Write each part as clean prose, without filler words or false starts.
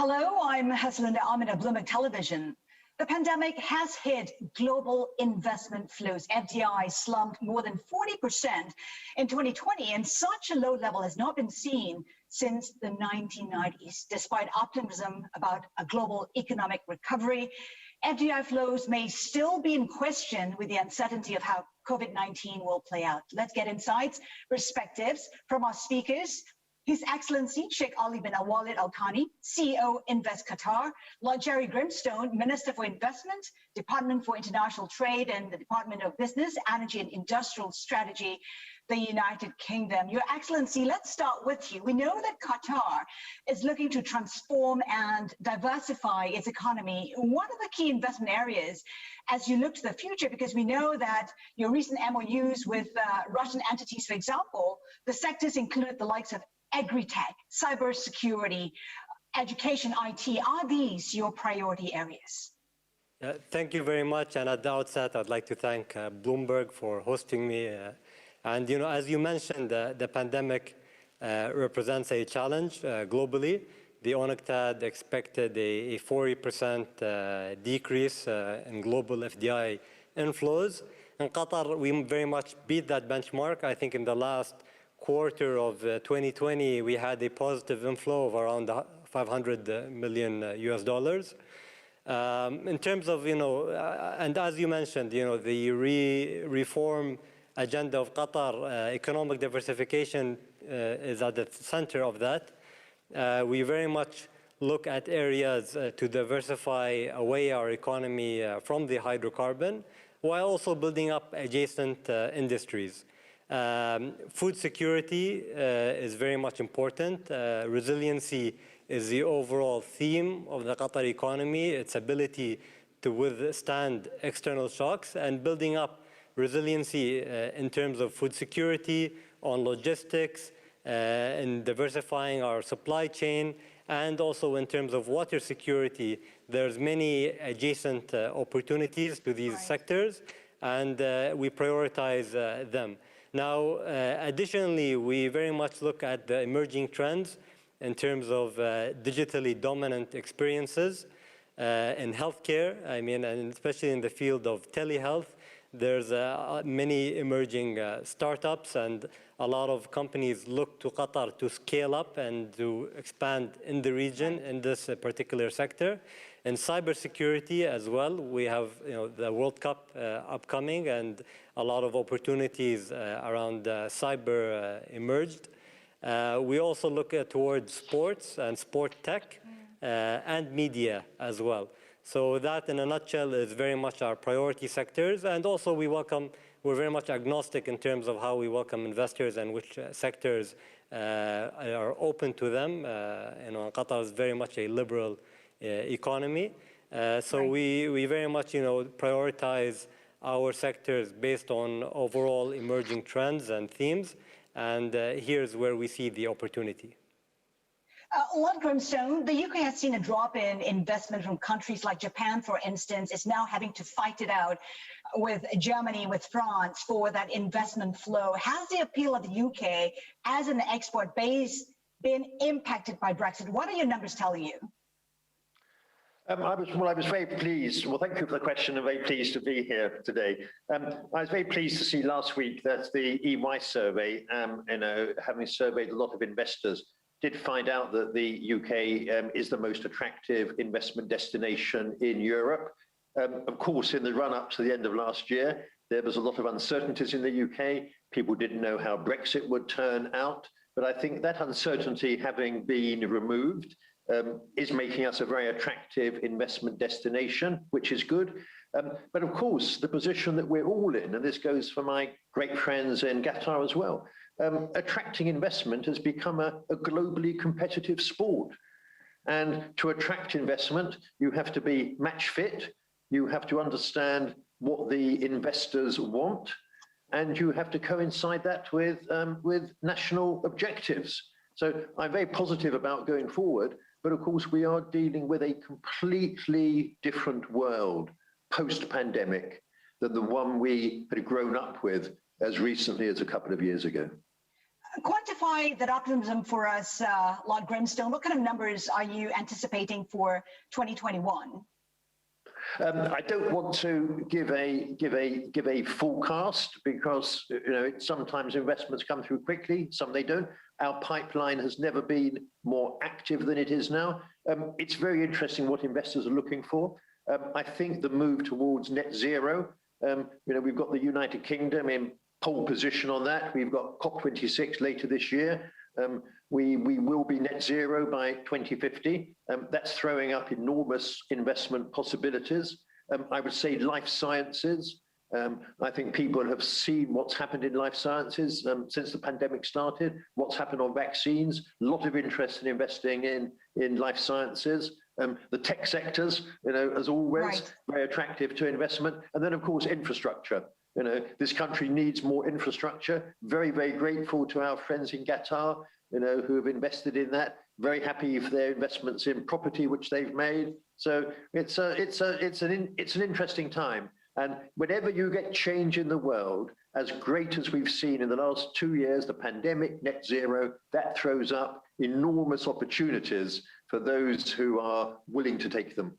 Hello, I'm Haslinda, Amin of Bloomberg Television. The pandemic has hit global investment flows. FDI slumped more than 40% in 2020, and such a low level has not been seen since the 1990s. Despite optimism about a global economic recovery, FDI flows may still be in question with the uncertainty of how COVID-19 will play out. Let's get insights, perspectives from our speakers. His Excellency Sheikh Ali bin Alwaleed Al Thani, CEO, Invest Qatar, Lord Gerry Grimstone, Minister for Investment, Department for International Trade and the Department of Business, Energy and Industrial Strategy, the United Kingdom. Your Excellency, let's start with you. We know that Qatar is looking to transform and diversify its economy. What are the key investment areas as you look to the future? Because we know that your recent MOUs with Russian entities, for example, the sectors include the likes of agri-tech, cybersecurity, education, IT. Are these your priority areas? Thank you very much. And at the outset, I'd like to thank Bloomberg for hosting me. And, as you mentioned, the pandemic represents a challenge globally. The UNCTAD expected a 40% decrease in global FDI inflows. In Qatar, we very much beat that benchmark. I think in the last quarter of 2020, we had a positive inflow of around 500 million US dollars. In terms of, and as you mentioned, the reform agenda of Qatar, economic diversification is at the center of that. We very much look at areas to diversify away our economy from the hydrocarbon, while also building up adjacent industries. Food security is very much important. Resiliency is the overall theme of the Qatar economy, its ability to withstand external shocks, and building up resiliency in terms of food security, on logistics, in diversifying our supply chain, and also in terms of water security. There's many adjacent opportunities to these sectors, and we prioritize them. Now, additionally, we very much look at the emerging trends in terms of digitally dominant experiences in healthcare. I mean, and especially in the field of telehealth, there's many emerging startups, and a lot of companies look to Qatar to scale up and to expand in the region in this particular sector. In cybersecurity as well, we have the World Cup upcoming, and a lot of opportunities around cyber emerged. We also look towards sports and sport tech and media as well. So that, in a nutshell, is very much our priority sectors. And also we're very much agnostic in terms of how we welcome investors and which sectors are open to them. Qatar is very much a liberal economy. So we very much, prioritize our sectors based on overall emerging trends and themes. And here's where we see the opportunity. Lord Grimstone, the UK has seen a drop in investment from countries like Japan, for instance, is now having to fight it out with Germany, with France for that investment flow. Has the appeal of the UK as an export base been impacted by Brexit? What are your numbers telling you? I was very pleased. Well, thank you for the question. I'm very pleased to be here today. I was very pleased to see last week that the EY survey, having surveyed a lot of investors, did find out that the UK is the most attractive investment destination in Europe. Of course, in the run-up to the end of last year, there was a lot of uncertainties in the UK. People didn't know how Brexit would turn out. But I think that uncertainty having been removed, is making us a very attractive investment destination, which is good. But of course, the position that we're all in, and this goes for my great friends in Qatar as well, attracting investment has become a globally competitive sport. And to attract investment, you have to be match fit, you have to understand what the investors want, and you have to coincide that with national objectives. So I'm very positive about going forward. But of course, we are dealing with a completely different world post-pandemic than the one we had grown up with as recently as a couple of years ago. Quantify that optimism for us, Lord Grimstone. What kind of numbers are you anticipating for 2021? I don't want to give a forecast because sometimes investments come through quickly, some they don't. Our pipeline has never been more active than it is now. It's very interesting what investors are looking for. I think the move towards net zero. We've got the United Kingdom in pole position on that. We've got COP26 later this year. We will be net zero by 2050. That's throwing up enormous investment possibilities. I would say life sciences. I think people have seen what's happened in life sciences since the pandemic started, what's happened on vaccines, a lot of interest in investing in life sciences. The tech sectors, as always, right, very attractive to investment. And then, of course, infrastructure. This country needs more infrastructure. Very, very grateful to our friends in Qatar, who have invested in that. Very happy for their investments in property, which they've made. So it's an interesting time. And whenever you get change in the world, as great as we've seen in the last 2 years, the pandemic, net zero, that throws up enormous opportunities for those who are willing to take them.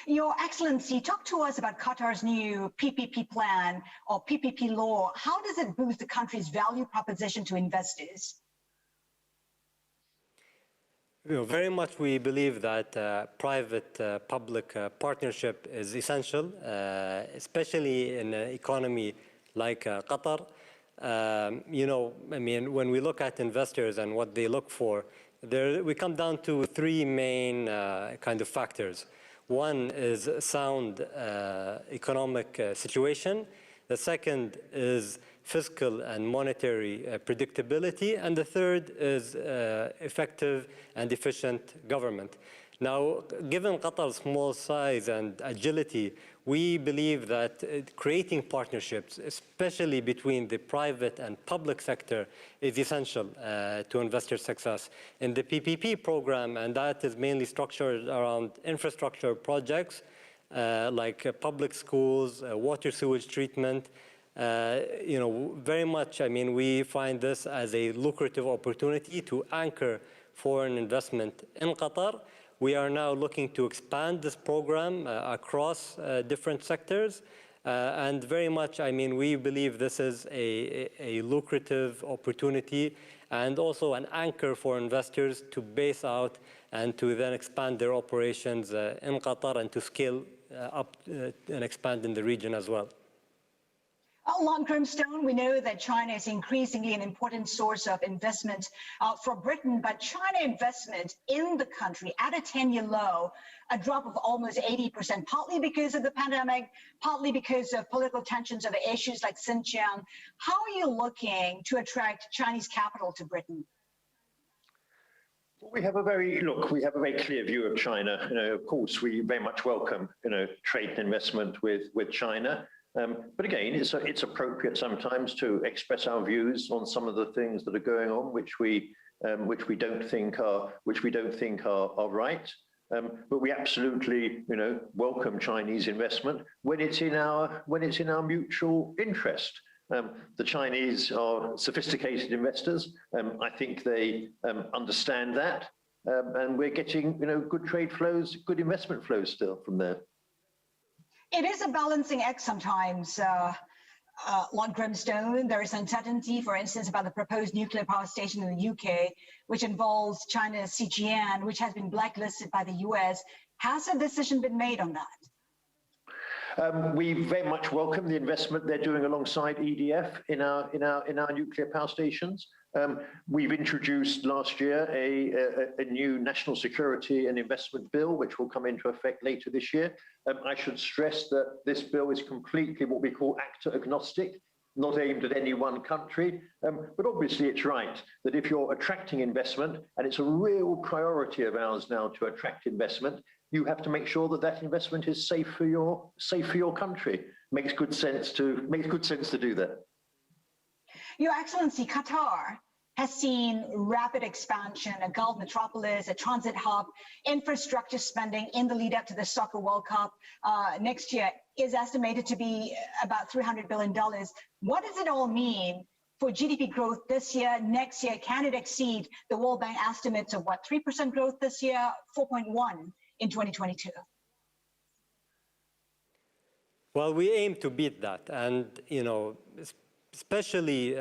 Your Excellency, talk to us about Qatar's new PPP plan or PPP law. How does it boost the country's value proposition to investors? Very much we believe that private-public partnership is essential, especially in an economy like Qatar. When we look at investors and what they look for, we come down to three main kind of factors. One is sound economic situation. The second is fiscal and monetary predictability. And the third is effective and efficient government. Now, given Qatar's small size and agility, we believe that creating partnerships, especially between the private and public sector, is essential to investor success. In the PPP program, and that is mainly structured around infrastructure projects like public schools, water sewage treatment, very much, we find this as a lucrative opportunity to anchor foreign investment in Qatar. We are now looking to expand this program across different sectors. And very much, we believe this is a lucrative opportunity and also an anchor for investors to base out and to then expand their operations in Qatar and to scale up and expand in the region as well. Along Grimstone, we know that China is increasingly an important source of investment for Britain, but China investment in the country at a 10-year low, a drop of almost 80%, partly because of the pandemic, partly because of political tensions over issues like Xinjiang. How are you looking to attract Chinese capital to Britain? We have a very clear view of China. Of course, we very much welcome, trade and investment with China. But again, it's appropriate sometimes to express our views on some of the things that are going on, which we don't think are right. But we absolutely, welcome Chinese investment when it's in our mutual interest. The Chinese are sophisticated investors. I think they understand that, and we're getting, good trade flows, good investment flows still from there. It is a balancing act sometimes, Lord Grimstone. There is uncertainty, for instance, about the proposed nuclear power station in the UK, which involves China's CGN, which has been blacklisted by the US. Has a decision been made on that? We very much welcome the investment they're doing alongside EDF in our nuclear power stations. We've introduced last year a new national security and investment bill, which will come into effect later this year. I should stress that this bill is completely what we call actor agnostic, not aimed at any one country. But obviously it's right that if you're attracting investment, and it's a real priority of ours now to attract investment, you have to make sure that that investment is safe for your country. Makes good sense to do that. Your Excellency, Qatar has seen rapid expansion, a Gulf metropolis, a transit hub, infrastructure spending in the lead up to the Soccer World Cup next year is estimated to be about $300 billion. What does it all mean for GDP growth this year, next year? Can it exceed the World Bank estimates of what, 3% growth this year, 4.1 in 2022? Well, we aim to beat that, and especially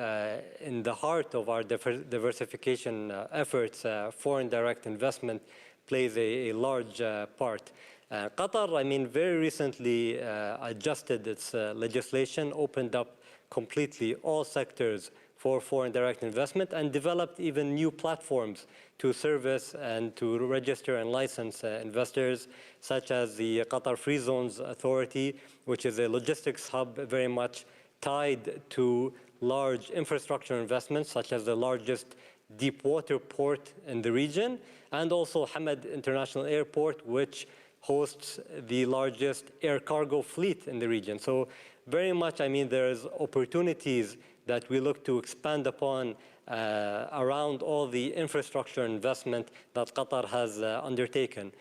in the heart of our diversification efforts, foreign direct investment plays a large part. Qatar, very recently adjusted its legislation, opened up completely all sectors for foreign direct investment, and developed even new platforms to service and to register and license investors, such as the Qatar Free Zones Authority, which is a logistics hub very much tied to large infrastructure investments, such as the largest deep water port in the region, and also Hamad International Airport, which hosts the largest air cargo fleet in the region. So very much, there's opportunities that we look to expand upon around all the infrastructure investment that Qatar has undertaken.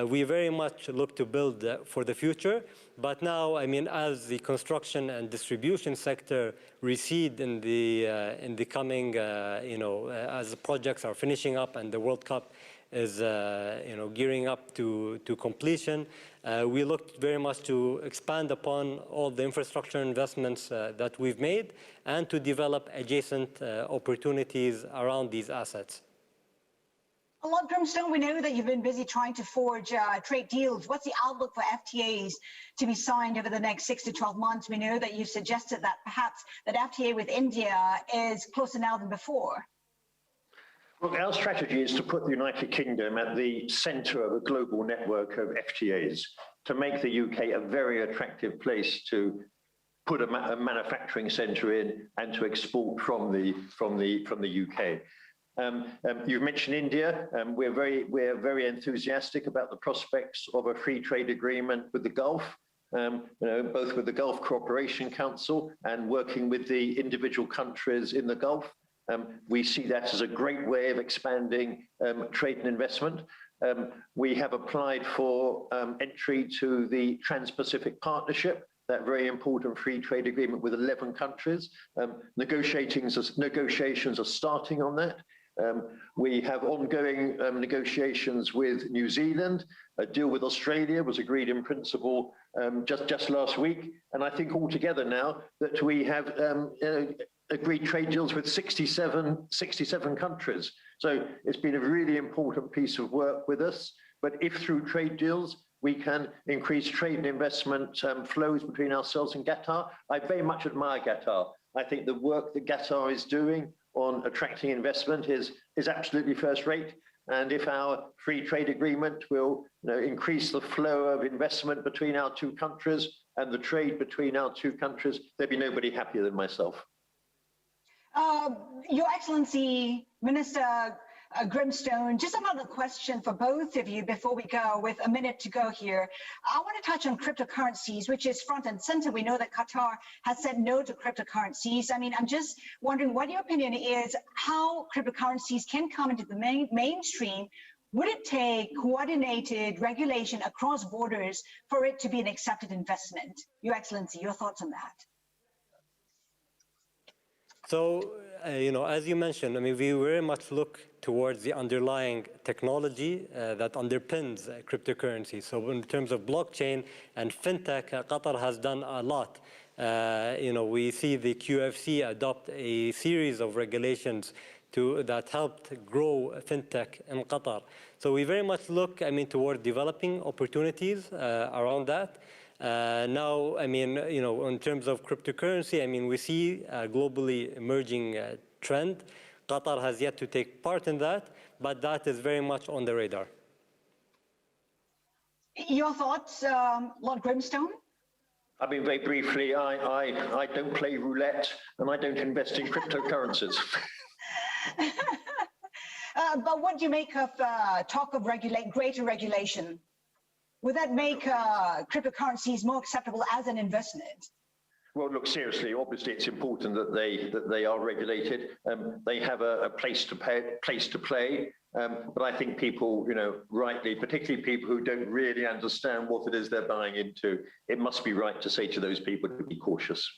We very much look to build for the future, but now, as the construction and distribution sector recede in the coming, as the projects are finishing up and the World Cup is, gearing up to completion, we look very much to expand upon all the infrastructure investments that we've made and to develop adjacent opportunities around these assets. Lord Grimstone, we know that you've been busy trying to forge trade deals. What's the outlook for FTAs to be signed over the next 6 to 12 months? We know that you suggested that perhaps that FTA with India is closer now than before. Well, our strategy is to put the United Kingdom at the center of a global network of FTAs, to make the UK a very attractive place to put a manufacturing center in and to export from the UK. You've mentioned India. We're very enthusiastic about the prospects of a free trade agreement with the Gulf, both with the Gulf Cooperation Council and working with the individual countries in the Gulf. We see that as a great way of expanding trade and investment. We have applied for entry to the Trans-Pacific Partnership, that very important free trade agreement with 11 countries. Negotiations are starting on that. We have ongoing negotiations with New Zealand. A deal with Australia was agreed in principle just last week. And I think altogether now that we have agreed trade deals with 67 countries. So it's been a really important piece of work with us. But if through trade deals, we can increase trade and investment flows between ourselves and Qatar, I very much admire Qatar. I think the work that Qatar is doing on attracting investment is absolutely first rate. And if our free trade agreement will increase the flow of investment between our two countries and the trade between our two countries, there'd be nobody happier than myself. Your Excellency, Minister Grimstone, just another question for both of you before we go, with a minute to go here. I want to touch on cryptocurrencies, which is front and center. We know that Qatar has said no to cryptocurrencies. I'm just wondering what your opinion is, how cryptocurrencies can come into the mainstream. Would it take coordinated regulation across borders for it to be an accepted investment? Your Excellency, your thoughts on that? So, as you mentioned, we very much look towards the underlying technology that underpins cryptocurrency. So in terms of blockchain and fintech, Qatar has done a lot. We see the QFC adopt a series of regulations that helped grow fintech in Qatar. So we very much look, toward developing opportunities around that. Now, in terms of cryptocurrency, we see a globally emerging trend. Qatar has yet to take part in that, but that is very much on the radar. Your thoughts, Lord Grimstone? Very briefly, I don't play roulette and I don't invest in cryptocurrencies. But what do you make of talk of greater regulation? Would that make cryptocurrencies more acceptable as an investment? Well, look, seriously, obviously it's important that they are regulated. They have a place to play. But I think people, rightly, particularly people who don't really understand what it is they're buying into, it must be right to say to those people to be cautious.